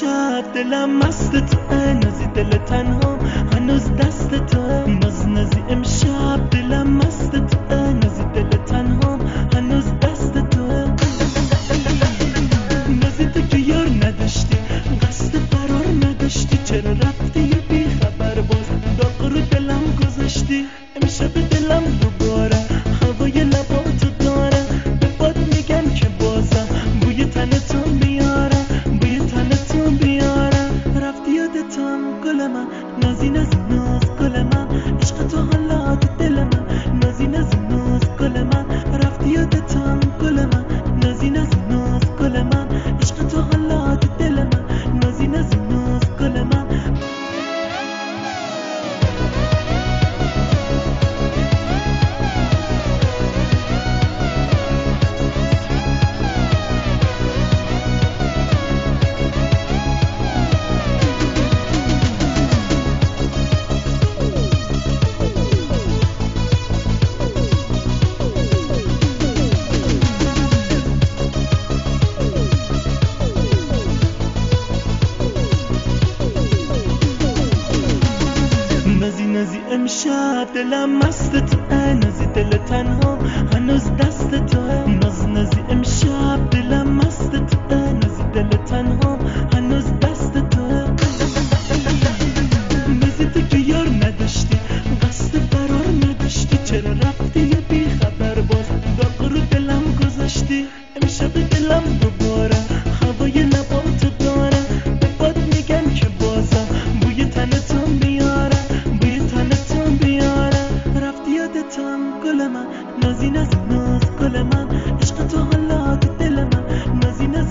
امشب دلم مست توه، نازی دل تنها هنوز دست توه. نازی امشب دلم مست توه، نازی دل تنها هنوز دست توه. نازی تو که یار نداشتی، قصد فرار نداشتی، چرا رفتی یه بی خبر باز داغ رو دلم گذاشتی. امشب دلم دوباره هوای لباتو داره، به باد میگن که بازم بوی تنتو بیاره، بوی تنتو بیاره. رفتی یادتم گل من، نازی ناز گل من، عشق تو حالا تو دل من، نازی ناز گل من. رفتی یادتم گل من، نازی ناز گل من، عشق تو حالا تو دل من، نازی ناز گل من. نازی امشب دلم مست توه، نازی دل تنها هنوز دست توه. نازی امشب دلم مست توه، نازی دل تنها هنوز دست توه. نازی تو که یار نداشتی، قصد فرار نداشتی، چرا رفتی یه بی خبر باز داغ رو دلم گذاشتی. امشب دلم دوباره هوای لباتو داره، به باد میگن که بازم بوی تنتو میاره، بوی تنتو بیاره. رفتی یادتم گل من، نازی ناز گل من، عشق تو حالا تو دل من، نازی ناز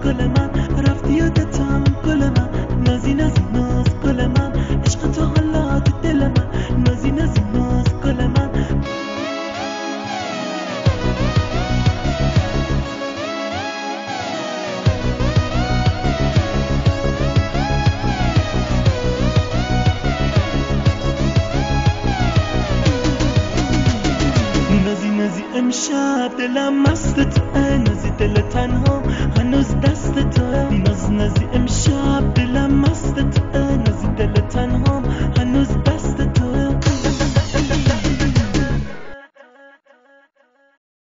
گل من. رفتی یادتم گل من، نازی ناز گل من، عشق تو حالا تو دل من، نازی ناز گل من. نازی امشب دلم مست توه، نازی دل تنها هنوز دست توه.